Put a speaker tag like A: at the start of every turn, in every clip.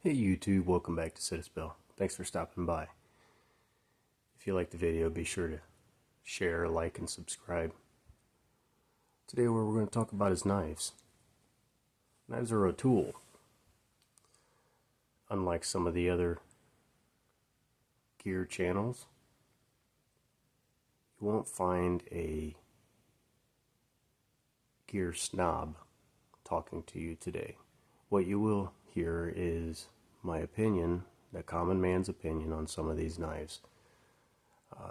A: Hey YouTube, welcome back to Citispell. Thanks for stopping by. If you liked the video, be sure to share, like, and subscribe. Today what we're going to talk about is knives. Knives are a tool. Unlike some of the other gear channels, you won't find a gear snob talking to you today. What you will hear is my opinion, the common man's opinion on some of these knives.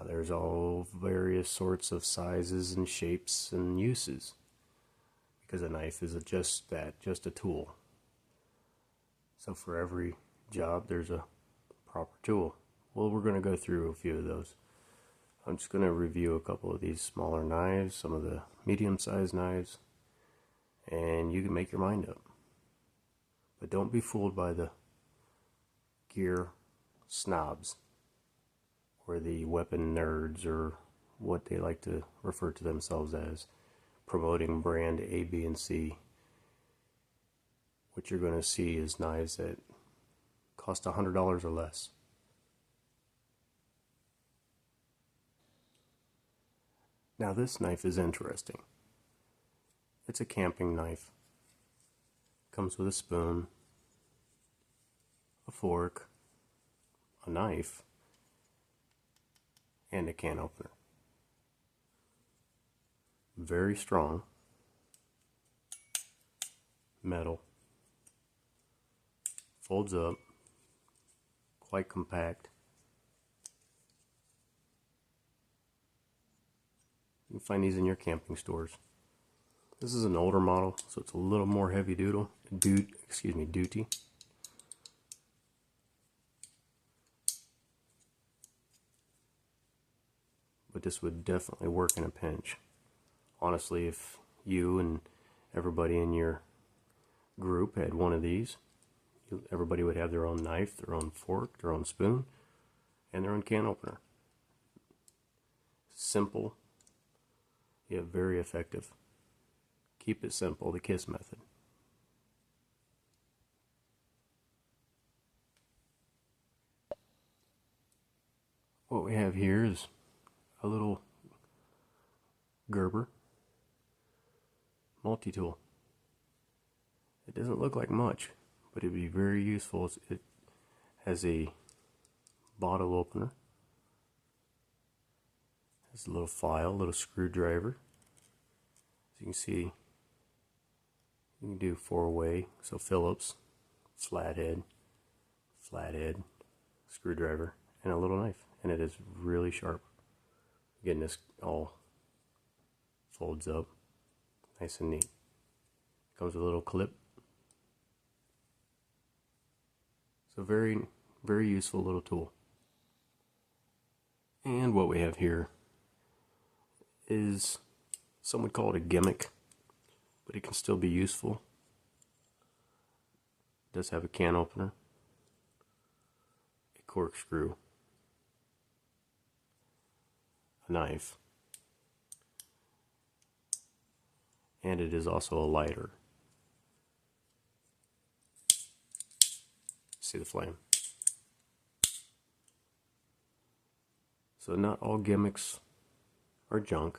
A: There's all various sorts of sizes and shapes and uses, because a knife is just that, just a tool. So for every job there's a proper tool. Well, we're going to go through a few of those. I'm just going to review a couple of these smaller knives, some of the medium-sized knives, and you can make your mind up. But don't be fooled by the gear snobs or the weapon nerds, or what they like to refer to themselves as, promoting brand A, B, and C. What you're going to see is knives that cost $100 or less. Now this knife is interesting. It's a camping knife. Comes with a spoon, a fork, a knife, and a can opener. Very strong, metal, folds up, quite compact. You can find these in your camping stores. This is an older model, so it's a little more heavy duty. But this would definitely work in a pinch. Honestly, if you and everybody in your group had one of these, everybody would have their own knife, their own fork, their own spoon, and their own can opener. Simple, yet very effective. Keep it simple, the KISS method. What we have here is a little Gerber multi-tool. It doesn't look like much, but it'd be very useful. It has a bottle opener, has a little file, a little screwdriver. As you can see, you can do 4-way, so Phillips, flathead, screwdriver, and a little knife, and it is really sharp. Again, this all folds up nice and neat. Comes with a little clip. So very, very useful little tool. And what we have here is, some would call it a gimmick, but it can still be useful. It does have a can opener, a corkscrew, a knife, and it is also a lighter. See the flame? So not all gimmicks are junk.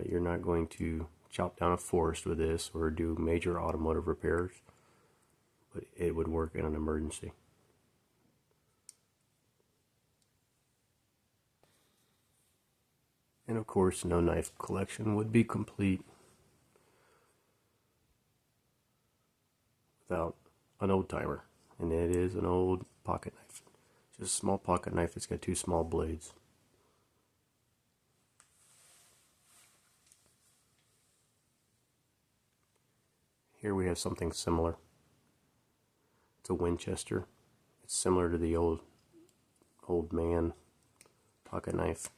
A: You're not going to chop down a forest with this or do major automotive repairs, but it would work in an emergency. And of course, no knife collection would be complete without an old timer, and it is an old pocket knife. Just a small pocket knife. It's got 2 small blades. Here we have something similar. It's a Winchester. It's similar to the old man pocket knife.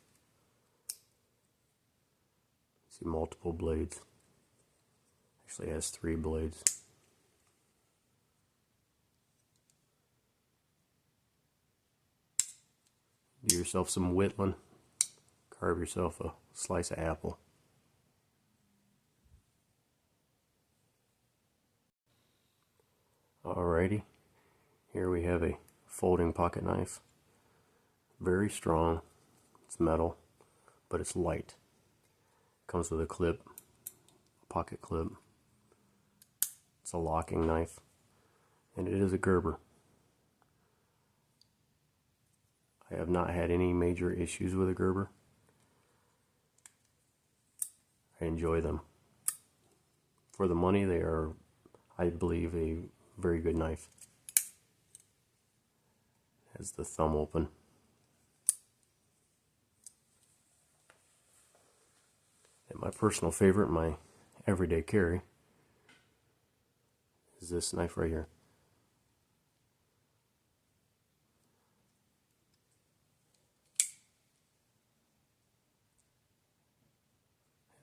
A: See, multiple blades. Actually has 3 blades. Do yourself some whittling. Carve yourself a slice of apple. Alrighty, Here we have a folding pocket knife. Very strong. It's metal, but it's light. Comes with a clip, a pocket clip. It's a locking knife, and it is a Gerber. I have not had any major issues with a Gerber. I enjoy them. For the money, they are, I believe, a very good knife. Has the thumb open. And my personal favorite, my everyday carry, is this knife right here.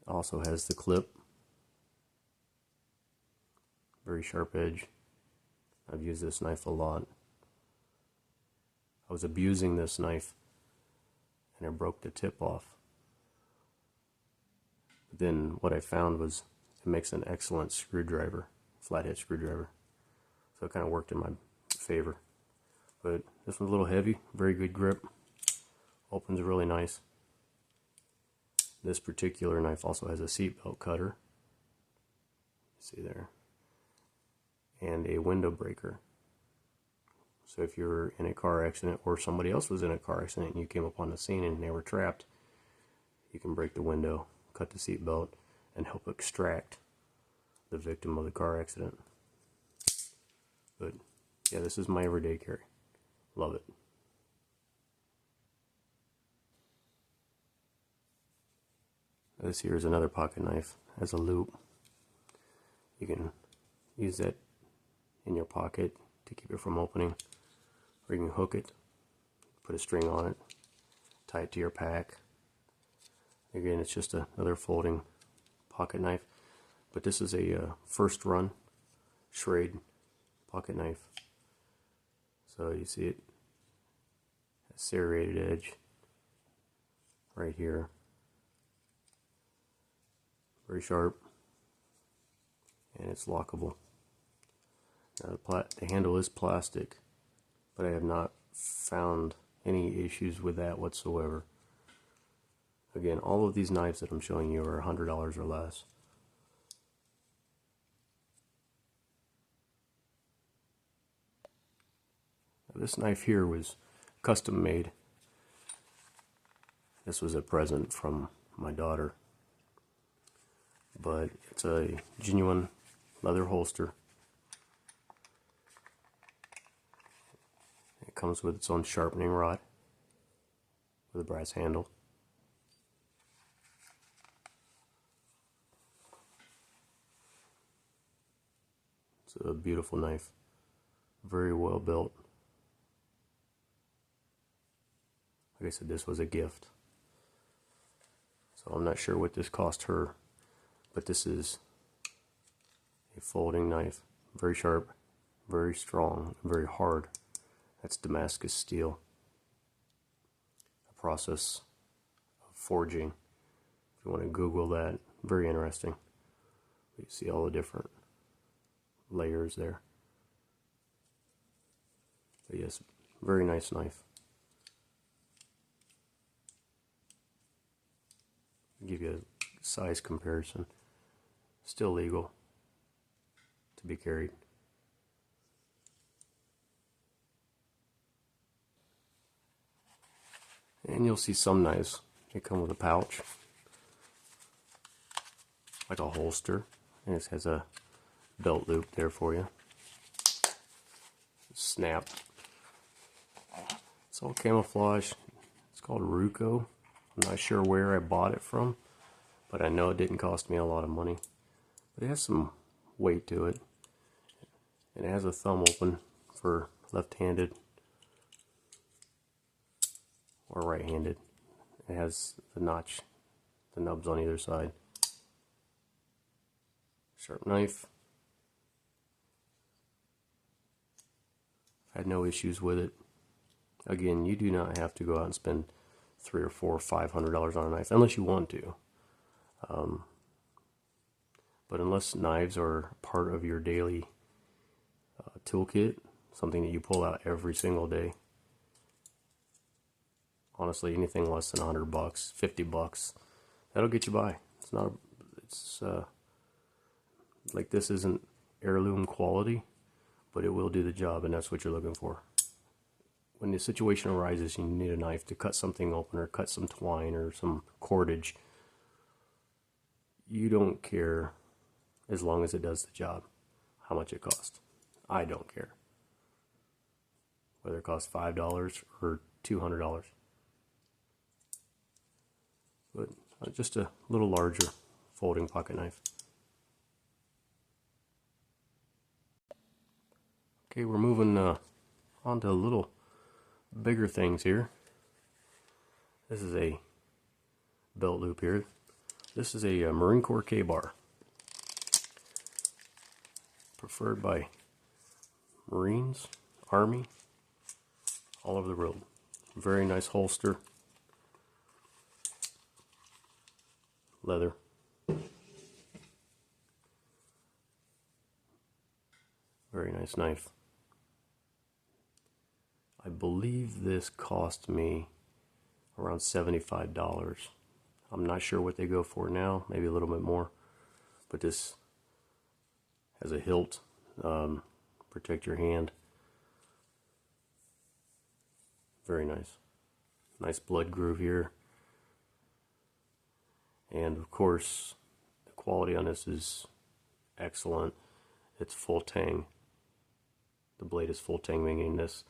A: It also has the clip. Very sharp edge. I've used this knife a lot. I was abusing this knife and I broke the tip off. But then what I found was it makes an excellent screwdriver, flathead screwdriver. So it kind of worked in my favor. But this one's a little heavy, very good grip. Opens really nice. This particular knife also has a seatbelt cutter. See there. And a window breaker. So if you're in a car accident or somebody else was in a car accident and you came up on the scene and they were trapped, you can break the window, cut the seatbelt, and help extract the victim of the car accident. But yeah, this is my everyday carry. Love it. This here is another pocket knife. It has a loop. You can use that in your pocket to keep it from opening, or you can hook it, put a string on it, tie it to your pack. Again, it's just another folding pocket knife, but this is a first run Schrade pocket knife. So you see it has serrated edge right here, very sharp, and it's lockable. Now the handle is plastic, but I have not found any issues with that whatsoever. Again, all of these knives that I'm showing you are $100 or less. Now, this knife here was custom made. This was a present from my daughter, but it's a genuine leather holster. It comes with its own sharpening rod with a brass handle. It's a beautiful knife, very well built. Like I said, this was a gift, so I'm not sure what this cost her, but this is a folding knife, very sharp, very strong, very hard. That's Damascus steel, a process of forging. If you want to Google that, very interesting. You see all the different layers there. But yes, very nice knife. I'll give you a size comparison. Still legal to be carried. And you'll see some knives, they come with a pouch, like a holster, and it has a belt loop there for you. Snap. It's all camouflage. It's called Ruco. I'm not sure where I bought it from, but I know it didn't cost me a lot of money. But it has some weight to it. And it has a thumb open for left-handed or right-handed. It has the notch, the nubs on either side. Sharp knife. I've had no issues with it. Again, you do not have to go out and spend $300 or $400 or $500 on a knife unless you want to. But unless knives are part of your daily toolkit, something that you pull out every single day. Honestly, anything less than $100, $50, that'll get you by. It's not, it's like this isn't heirloom quality, but it will do the job, and that's what you're looking for. When the situation arises, you need a knife to cut something open or cut some twine or some cordage. You don't care, as long as it does the job, how much it costs. I don't care. Whether it costs $5 or $200. But just a little larger folding pocket knife. Okay, we're moving on to a little bigger things here. This is a belt loop here. This is a Marine Corps K-bar, preferred by Marines, Army, all over the world. Very nice holster, leather. Very nice knife. I believe this cost me around $75. I'm not sure what they go for now, maybe a little bit more. But this has a hilt, protect your hand. Very nice. Nice blood groove here. And of course, the quality on this is excellent. It's full tang. The blade is full tang, meaning this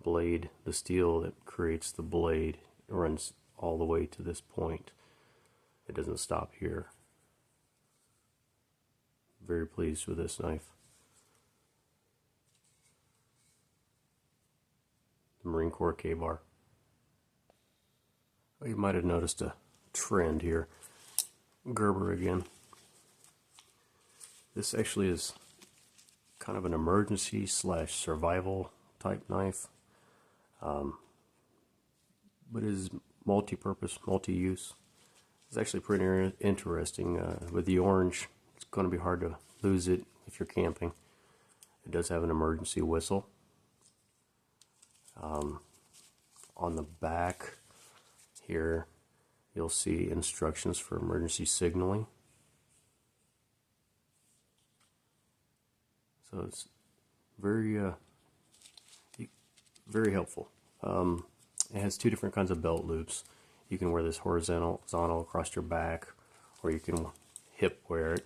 A: blade, the steel that creates the blade, runs all the way to this point. It doesn't stop here. Very pleased with this knife. The Marine Corps K-bar. Well, you might have noticed a trend here. Gerber again. This actually is kind of an emergency / survival type knife, but is multi-purpose, multi-use. It's actually pretty interesting. With the orange, it's going to be hard to lose it if you're camping. It does have an emergency whistle. On the back here, you'll see instructions for emergency signaling. So it's very helpful. It has two different kinds of belt loops. You can wear this horizontal across your back, or you can hip wear it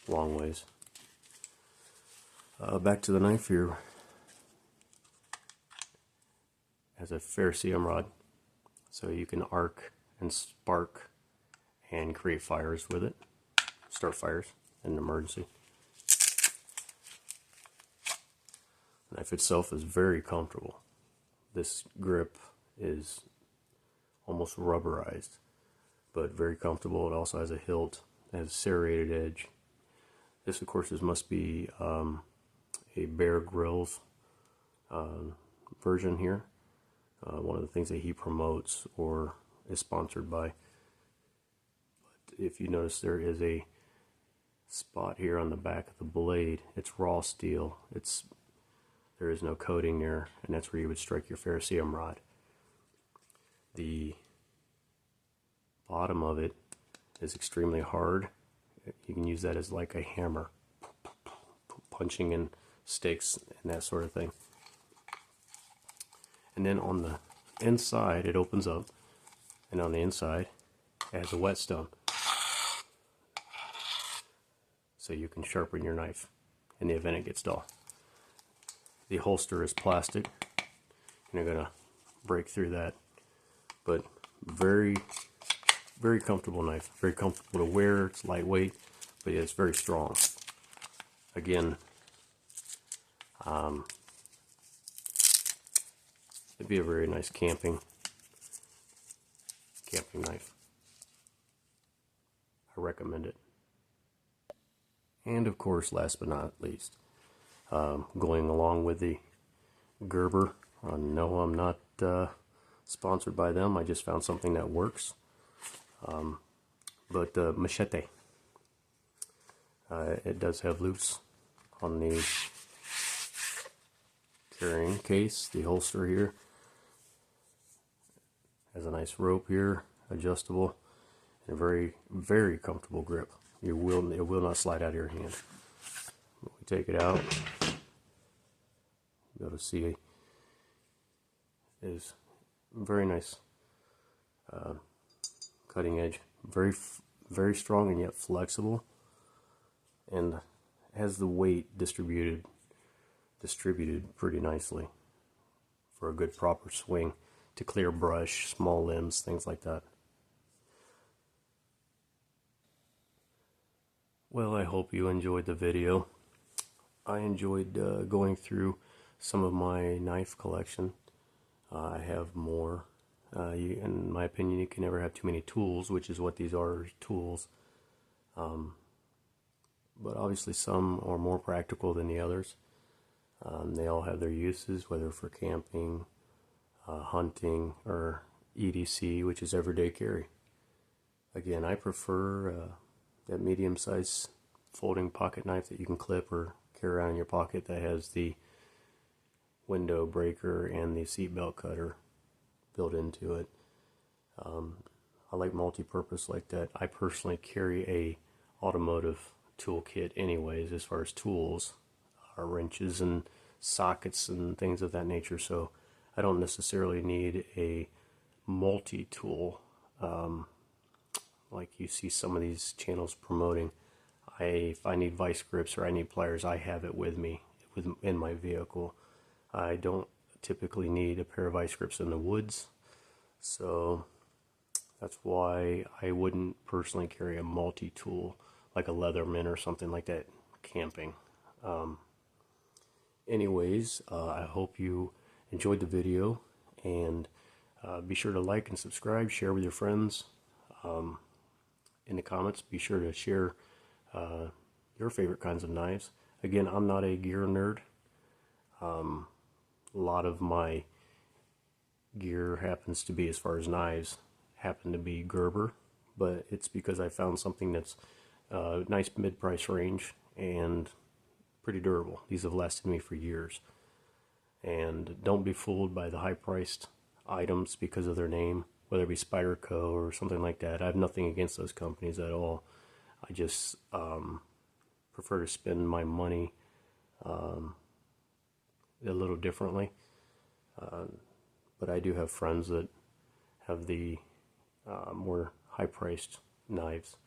A: long ways. Back to the knife here. It has a ferrocerium rod, so you can arc and spark and create fires with it. Start fires in an emergency. The knife itself is very comfortable. This grip is almost rubberized, but very comfortable. It also has a hilt, it has a serrated edge. This, of course, must be a Bear Grylls version here. One of the things that he promotes or is sponsored by. But if you notice, there is a spot here on the back of the blade. It's raw steel. There is no coating there, and that's where you would strike your ferrocerium rod. The bottom of it is extremely hard. You can use that as like a hammer, punching in sticks and that sort of thing. And then on the inside, it opens up, and on the inside, it has a whetstone. So you can sharpen your knife in the event it gets dull. The holster is plastic, and you're going to break through that. But very, very comfortable knife. Very comfortable to wear. It's lightweight, but it's very strong. Again, it'd be a very nice camping knife. I recommend it. And of course, last but not least, going along with the Gerber. No, I'm not sponsored by them. I just found something that works. But machete. It does have loops on the carrying case. The holster here has a nice rope here, adjustable, and a very, very comfortable grip. It will not slide out of your hand. When we take it out, you'll be able to see is very nice cutting edge, very strong and yet flexible, and has the weight distributed pretty nicely for a good proper swing to clear brush, small limbs, things like that. Well, I hope you enjoyed the video. I enjoyed going through some of my knife collection. I have more. In my opinion, you can never have too many tools, which is what these are, tools. But obviously some are more practical than the others. They all have their uses, whether for camping, hunting, or EDC, which is everyday carry. Again, I prefer that medium-sized folding pocket knife that you can clip or carry around in your pocket that has the window breaker and the seatbelt cutter built into it. I like multi-purpose like that. I personally carry a automotive toolkit anyways, as far as tools, wrenches and sockets and things of that nature, so I don't necessarily need a multi-tool like you see some of these channels promoting. If I need vice grips or I need pliers, I have it with me in my vehicle. I don't typically need a pair of vice grips in the woods, so that's why I wouldn't personally carry a multi-tool like a Leatherman or something like that camping. Anyways, I hope you enjoyed the video, and be sure to like and subscribe, share with your friends. In the comments, be sure to share your favorite kinds of knives. Again, I'm not a gear nerd. A lot of my gear happens to be, as far as knives, happen to be Gerber, but it's because I found something that's nice mid-price range and pretty durable. These have lasted me for years. And don't be fooled by the high-priced items because of their name, whether it be Spyderco or something like that. I have nothing against those companies at all. I just prefer to spend my money a little differently. But I do have friends that have the more high-priced knives.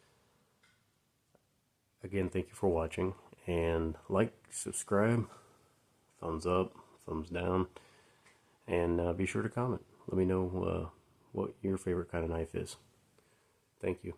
A: Again, thank you for watching, and like, subscribe, thumbs up, thumbs down, and be sure to comment. Let me know what your favorite kind of knife is. Thank you.